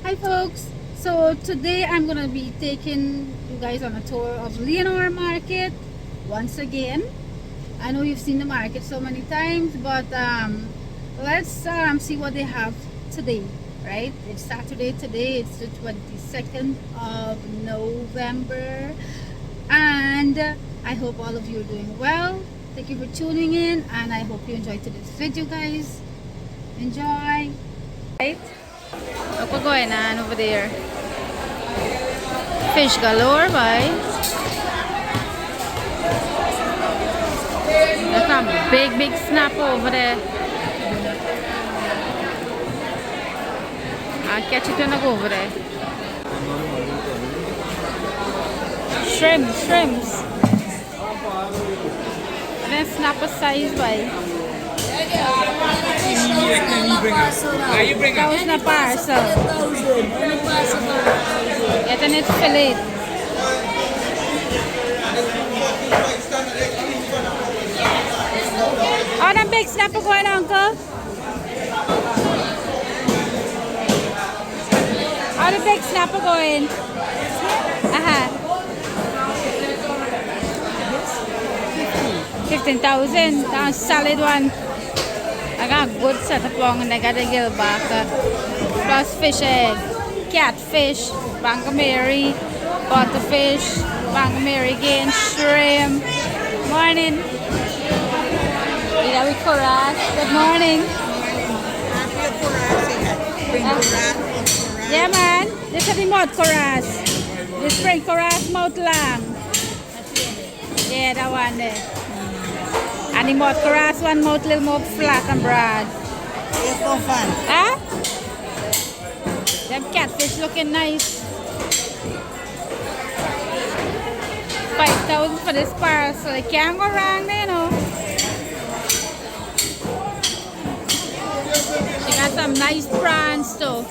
Hi folks, so today I'm gonna be taking you guys on a tour of Leonora Market once again. I know you've seen the market so many times, but let's see what they have today, right? It's Saturday today, it's the 22nd of November, and I hope all of you are doing well. Thank you for tuning in, and I hope you enjoyed today's video, guys. Enjoy! Right? Look what's going on over there. Fish galore, boy. There's some big snap over there. I'll catch it when I go over there. Shrimps. And then snapper size, boy. That was na parcel. Ito na ito fillet. Oh, the big snapper going, uncle? Oh, the big snapper going? 15,000. That's a solid one. I got a good setup on and I got a gill back. Plus fish egg, catfish, bangamary, butterfish, bangamary again, shrimp. Morning. Yeah, we coras. Good morning. Yeah, man. This is the mud coras. The spring coras mouth lang. Yeah, that one there. And the mud coras one mouth little more flat and broad. It's no fun. Huh? Them catfish looking nice. 5,000 for this parcel. You can't go wrong there, you know. She got some nice prawns too.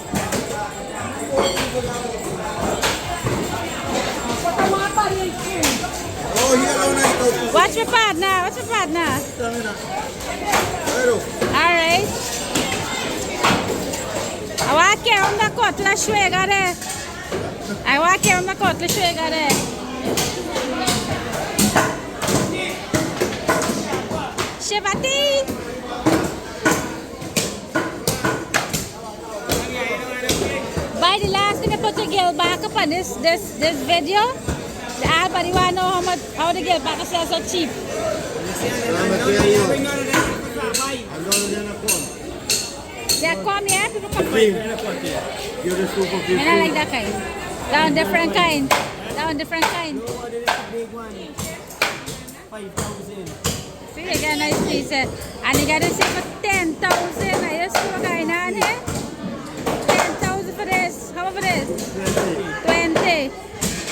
What's your partner? Alright. I want to on the cutla sugar there. I want to on the cutla sugar there. Shivati. By the last thing I put the girl back up on this video. Everybody want to know how the girl back sells so cheap. They come here, people come here. I don't like that kind. That different kind. No, there is a big one. 5,000. See, you got a nice piece. And you got to say for 10,000. I just saw a guy down here. 10,000 for this. How much for this? 20.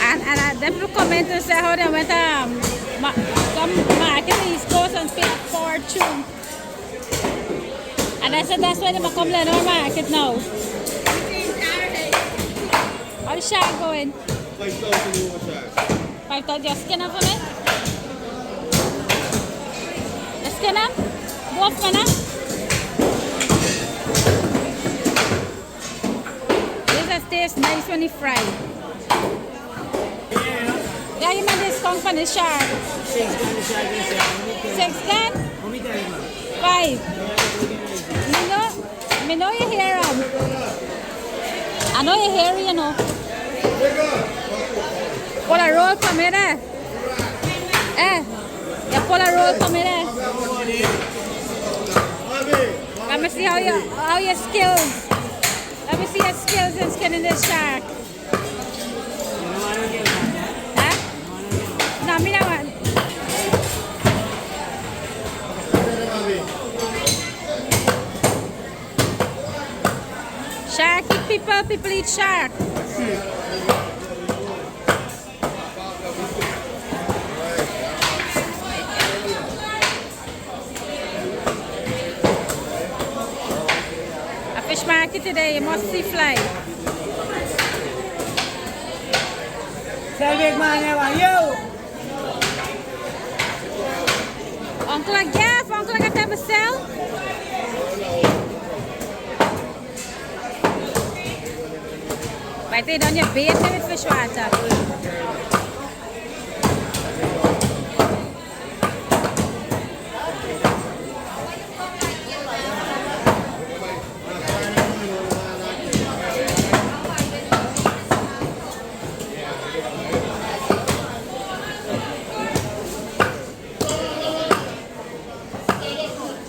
And them people comment and say how they went some market in the East Coast and paid a fortune. And I said that's why they come to our market now. How the shark going? 5,000. 5,000. Just skin up for me? Just skin up? Both man up? This tastes nice when you fry. Yeah, you made discount for the shark. 6 gun the shark is 6 gun? How many times? 5. Me know you hear him. I know you hear, you know. Pull a roll for me there. You pull a roll for me there. Let me see how your skills. Let me see your skills in skinning this shark. No, me don't want. Shark eat people eat shark. A fish market today, you must see fly. Sell big man, you. Uncle Gaff, Uncle got that sell? Right there down your bait with fish water.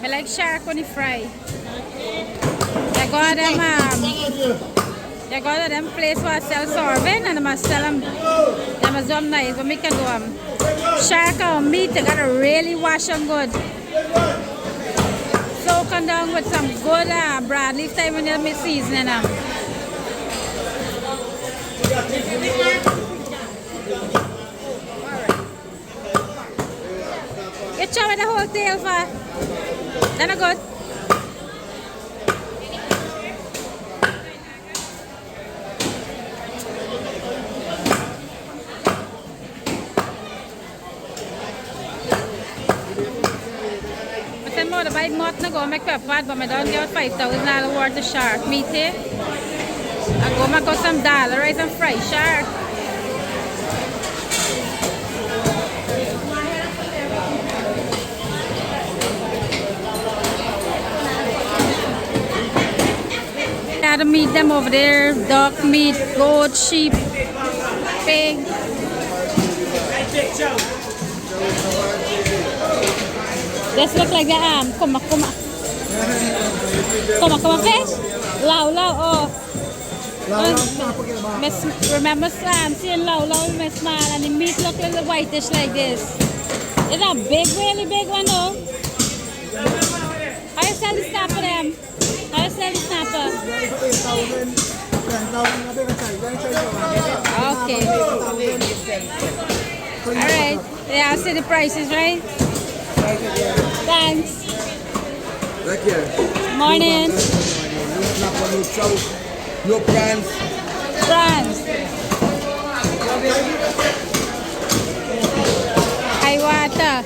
I like shark when you fry. They got them place where I sell sorbet and they must sell them. They must do them nice, but we can do shark or meat. They gotta really wash them good. Soak them down with some good broad leaf time when you're seasoning them. You chop the whole tail for. That's good. I more to buy more to go make pepper, but I don't get $5,000 worth of shark meat here. I go make some dollar rice and fry shark. Had to meet them over there, duck meat, goat, sheep, pig. This look like the come on fish? Low, oh. Remember seeing low, my smile, and the meat look like the whitish like this. It's a big, really big one though. How you sell the snapper them? How you sell the snapper? Okay. Alright. Yeah, I'll see the prices, right? Thanks. Thank you. Morning. No prawns. Prawns. High water.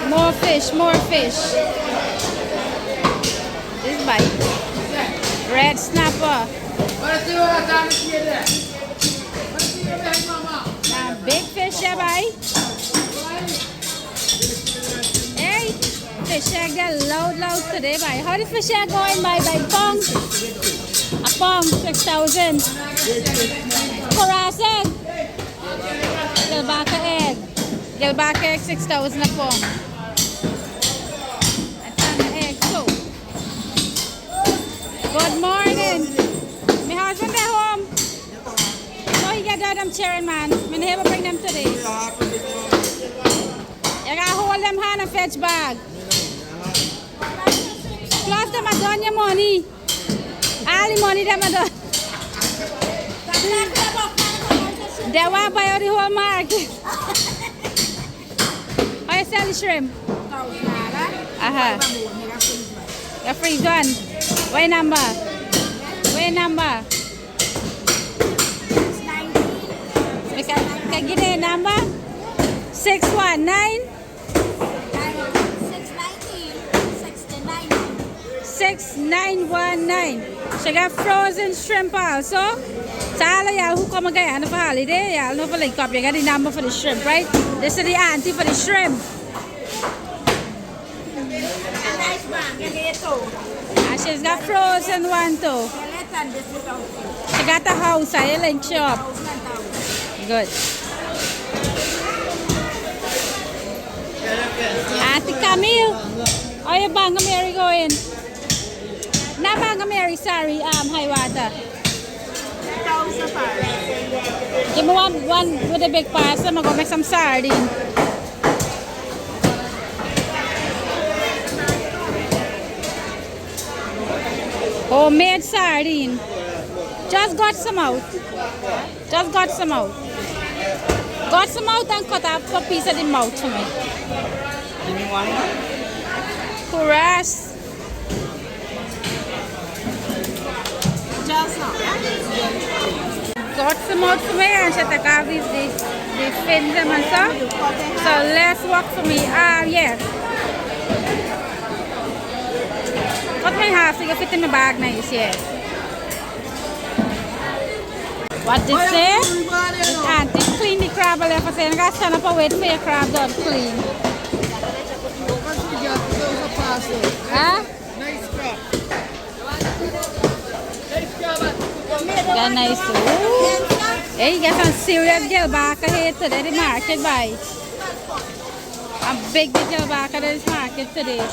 More fish, more fish. This bite. Red snapper. Big fish, yeah, bye. Hey, fish egg get loud today, bye. How does fish egg going by pound? A pound, 6,000. Coras egg. Gilbaka egg. Gilbaka egg, 6,000 a pound. That's on the egg too. Good morning. My husband at home. No, he got that cheering man. I'm never bring them today. You gotta hold them hand and fetch bag. Plus them are done your money. All the money them are done. They want to buy out the whole market. How you sell the shrimp? You freeze one. What number? What number? Can you get a number? 619? 6919. She got frozen shrimp also. So all of y'all who come again for holiday, y'all know for like up. You got the number for the shrimp, right? This is the auntie for the shrimp. And she's got frozen one too. She got a house, I link shop. Good. Auntie Camille, how you Banga Mary going? Not Banga Mary, sorry, high water. Give me one with a big parcel. I'm gonna make some sardine. Homemade sardine. Just got some out. Just got some out. Got some out and cut off a piece of the mouth for me. Give me one. Kuras. Just now, yeah? Got some out for me and she take off these fins them and stuff. So less work for me. Yeah. Cut my half so you can fit in my bag nice, yeah. What did say? This auntie clean the crab a little for saying I got to stand up and wait for your crab done clean. Huh? Got nice. Ooh. Hey, you get some serious gelbaka here today at the market, boy. A big gelbaka at this market today.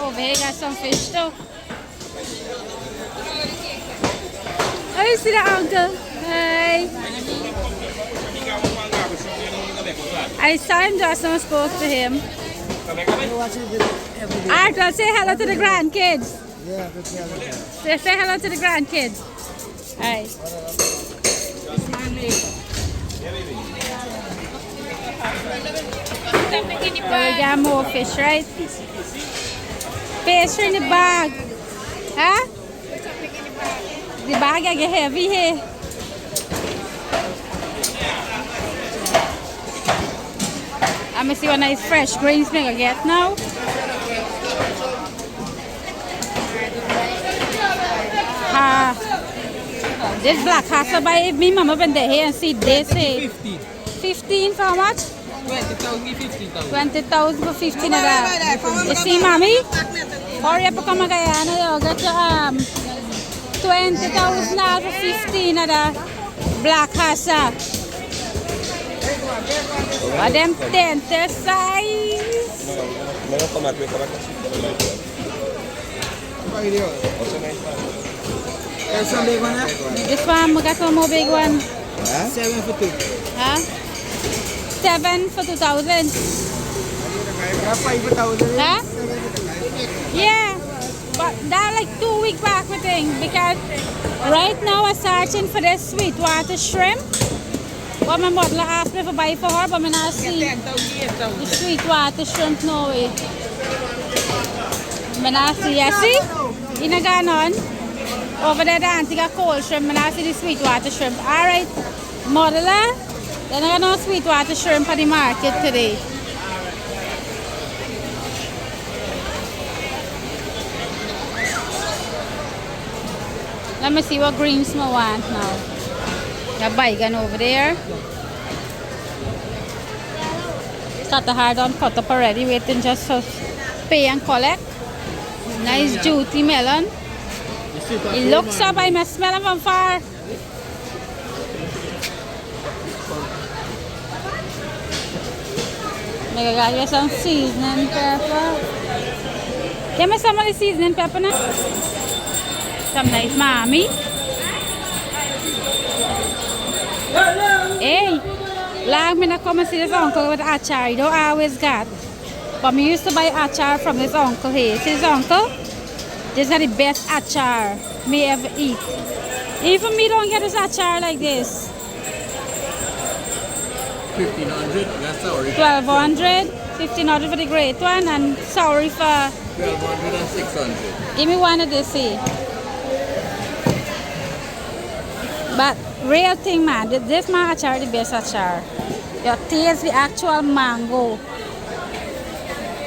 Over here, got some fish too. Oh, you see that uncle? Hi. I saw him just and spoke to him. Arthur, say hello to the grandkids. Yeah, that's Say hello to the grandkids. Alright. We got more fish, right? Pastry in the bag. Huh? The bag get heavy here. I'm gonna see what nice fresh greens we gonna get now. This black has to buy if me mama went there here and see this. 15 for how much? 20,000, 15,000. 20,000 for 15 of that. You see, mommy? Hurry up and come again. You get your 20,000 for 15 of that black hassa. What them tender size? This one, we got one more big one. Huh? 7 for 2. Huh? 7 for 2,000. 5 for 1,000. Huh? Yeah. But that like 2 weeks back we think because right now I'm searching for this sweetwater shrimp. But my mother asked me to buy for her, but I'm not see the sweetwater shrimp no way. I'm not see, you see? In a ganon. Over there the auntie got cold shrimp, I'm not see the sweetwater shrimp. Alright, modeler. Then I got no sweetwater shrimp at the market today. Let me see what greens I want now. The bacon over there. Got the hard on cut up already, waiting just to pay and collect. Nice juicy melon. It looks up, I must smell it from far. Maybe I gotta get some seasoning pepper. Give me some of the seasoning pepper now. Some nice mommy. Hey, long me not come and see this uncle with achar. You don't always got. But me used to buy achar from this uncle here. See this uncle? This is the best achar me ever eat. Even me don't get this achar like this. 1,500, that's sorry. 1,200, 1,500 for the great one, and sorry for 1,200 and 600. give me one of this here. But real thing, man, this man achar the best achar. You taste the actual mango.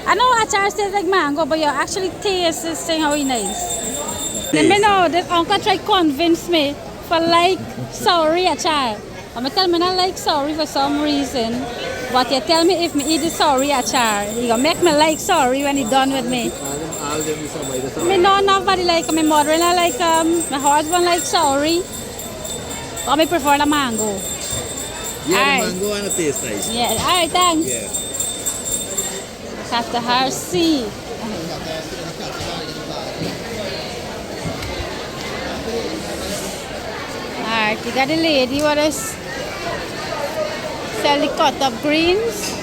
I know achar tastes like mango, but you actually taste this thing how it's nice. Let me know, this uncle tried to convince me for like sorry achar. I'm gonna tell me I like sorry for some reason. But you tell me if me eat the sorry achar, you gonna make me like sorry when he done with me. Me know nobody like my mother-in-law like my husband like sorry. But me prefer the mango. Yeah, the mango and the taste nice. Yeah, alright, thanks. Yeah. Have to her see. Alright, you got the lady what is sell the cut up greens.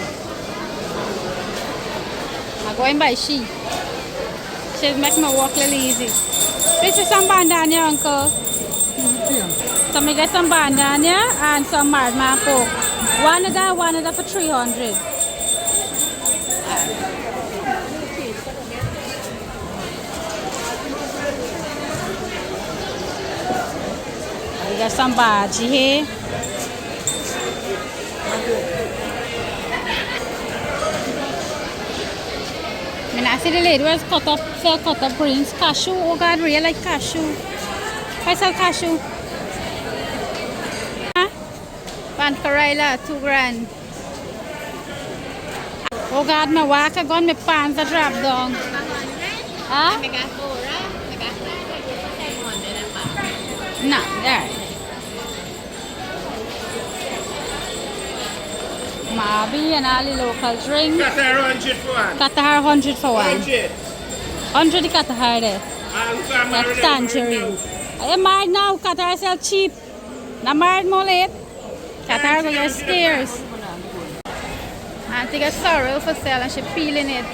I'm going by she. She's make me walk a little easy. This is some bandana, uncle. So me get some bandana and some marmite pork. One of that for 300. We got some bhaji here. I see the lady was cut up greens, cashew. Oh God, really like cashew. I sell cashew. Huh? Pan Karela, 2 grand. Oh God, my walk, I got my pants that drop down. Huh? No, there. Mabi and all the local drinks. Qatar 100 for one. Qatar 100 for one. 100. 100 the Qatar there. I'm That's tangerine. I am married now. Qatar sell cheap. Not married more late. Qatar go get stairs. Auntie got sorrel for sale and she peeling it.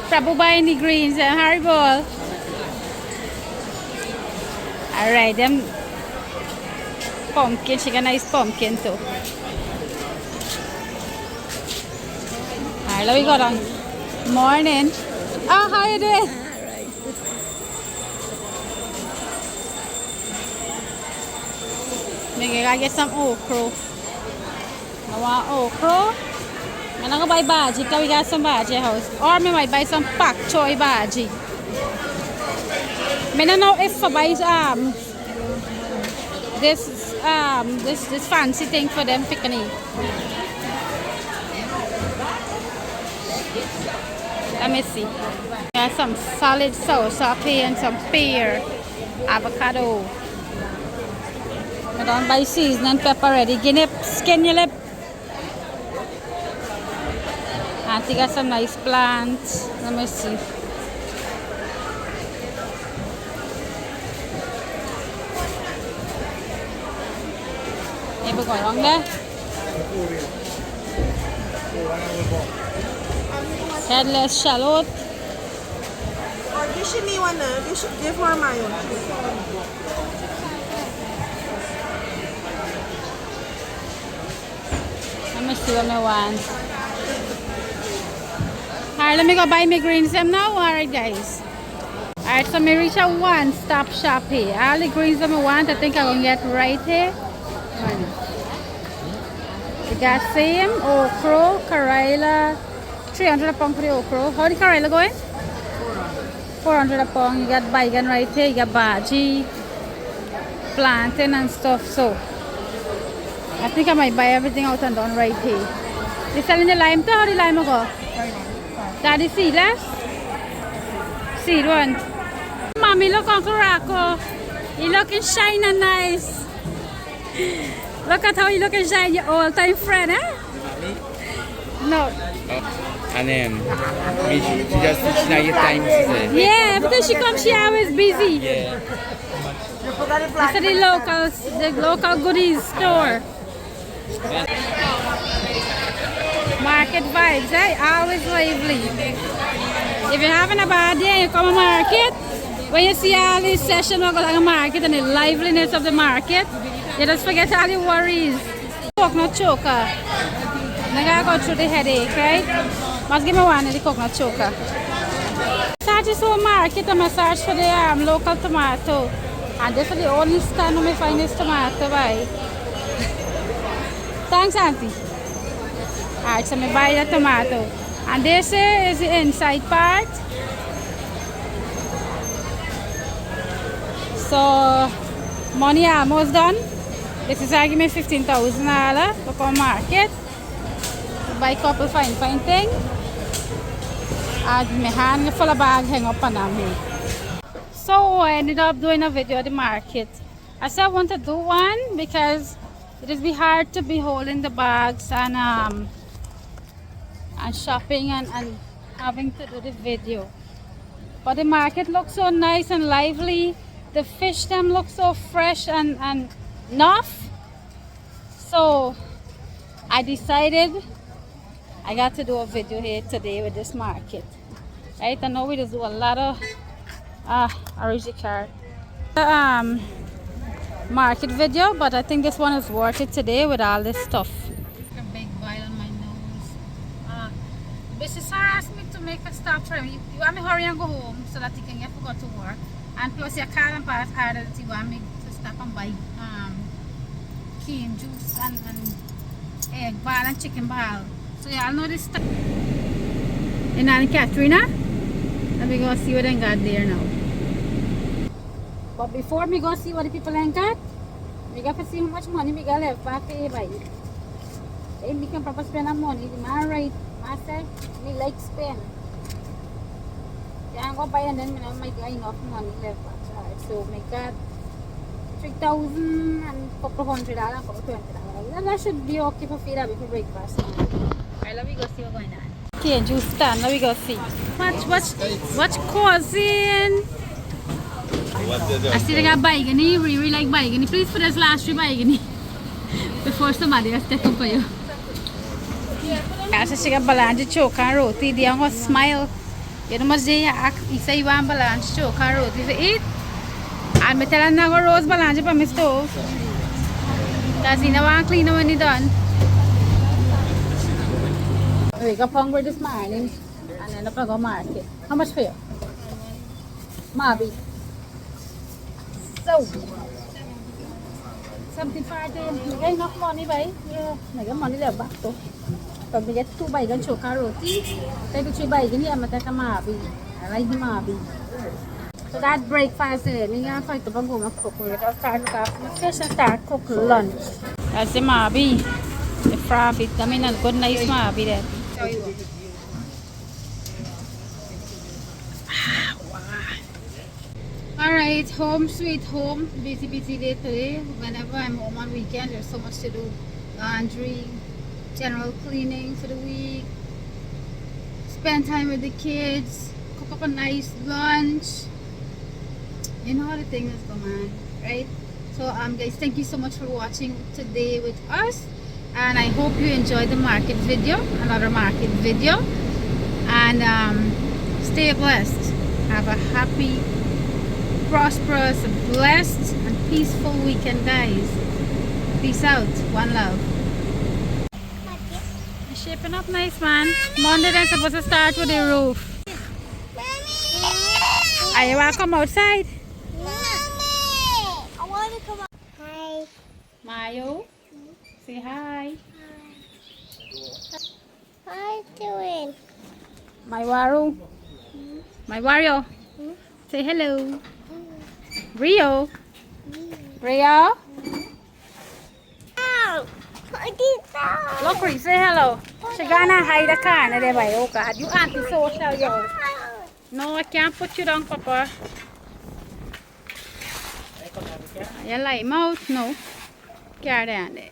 Prabhu buying the greens and Haribo. Alright, them pumpkin. She got a nice pumpkin too. Alright, let me go down. Morning. Oh, how you doing? Maybe I get some okra. I want okra. I'm not going to buy veggies because we got some veggie house. Or I might buy some pak choy veggie. I don't know if I buy this fancy thing for them picnic. Let me see. Got some solid salsa and some pear, avocado. I don't buy seasoning pepper ready. Guinea skin your lip. Auntie got some nice plants. Let me see. Maybe go wrong there. Headless shallot. Or give she me one. You should give her my own. Let me see what I want. Alright, let me go buy my greens them now. Alright guys. Alright, so me reach a one-stop shop here. All the greens that I want, I think I'm gonna get right here. We got same okra, Karela, 300 a pound for the okra. How the Karela going? 400 a pound. You got baigan right here. You got bhaji, plantain and stuff. So I think I might buy everything out and done right here. They selling the lime too? How the lime go? That is seedless? Seed one. Mommy, look Uncle Rocco. He looking shiny and nice. Look at how you look and shine, your all-time friend, eh? No. And she just she not get time, she said. Yeah, every time she comes, she always busy. Yeah. This is the local goodies store. Market vibes, eh? Always lively. If you're having a bad day, you come to market. When you see all these sessions of the market and the liveliness of the market, you just forget all your worries. Coconut choker. I gotta go through the headache, right? Must give me one of the coconut choker. Search this whole market and I search for the local tomato. And this is the only stand where I find this tomato by. Thanks, Auntie. Alright, so I buy the tomato. And this is the inside part. So, money almost done. This is I give me $15,000 for come market. Buy a couple fine thing. And my hand full of bag hang up on me. So I ended up doing a video at the market. I said I want to do one because it is be hard to be holding the bags and shopping and having to do the video. But the market looks so nice and lively. The fish them look so fresh and enough. So I decided I got to do a video here today with this market. Right, I know we just do a lot of achar market video, but I think this one is worth it today with all this stuff. A big bite on my nose. Mrs. Sarah asked me to make a stop for him. You want me to hurry and go home so that he can get forgot to work. And plus your car and pass harder that you want me to stop and buy cane juice and egg ball and chicken ball. So y'all know this stuff. And Katrina? Let me go see what they got there now. But before me go see what the people ain't got, we got to see how much money we got left back to buy. If we can proper spend our money, the man right, man say, me like spend. Can't go buy and then I might got enough money left back. Right? So we got 3,000 and a couple $100 and a couple $20. That should be okay for feed up for breakfast. Alright, let me go see what's going on. Okay, juice stand, let me go see. What's causing? I see they got baigani, really like baigani. Please put us last 3 baigani before somebody else take up for you. I see she got balance choke and roti. They are going to smile. You know much they say you want balance choke and roti to eat. And I tell her now go rose balance for my stove. Because you know want clean when it's done. We got hungry this morning and then up I go market. How much for you? Mabi. So 75 then. We got enough money, right? Yeah, I got money left back too. But we get 2 baigan choka roti. Take 3 baigan here, I take a mabi. I like the mabi. So that breakfast there, we got to fight the bango and cook. We got to start with our fish and start cook lunch. That's the mabi. The frog it. I mean, a good nice mabi there. Alright, home sweet home. Busy day today. Whenever I'm home on weekend, there's so much to do. Laundry, general cleaning for the week, spend time with the kids, cook up a nice lunch. You know how the thing is going on, right? So guys, thank you so much for watching today with us, and I hope you enjoyed the market video, another market video, and stay blessed. Have a happy, prosperous, blessed and peaceful weekend, guys. Peace out. One love. It's shaping up nice, man. Monday they're supposed to start with the roof. Are you want to come outside? I want to come up. Hi. Mayo, say hi. How you doing? My Waru. My Wario. Say hello. Rio. Rio. Look, Rio, say hello. She gonna hide the car. Oh God, you anti-social, yo. No, I can't put you down, Papa. You like mouth? No. Carry on there.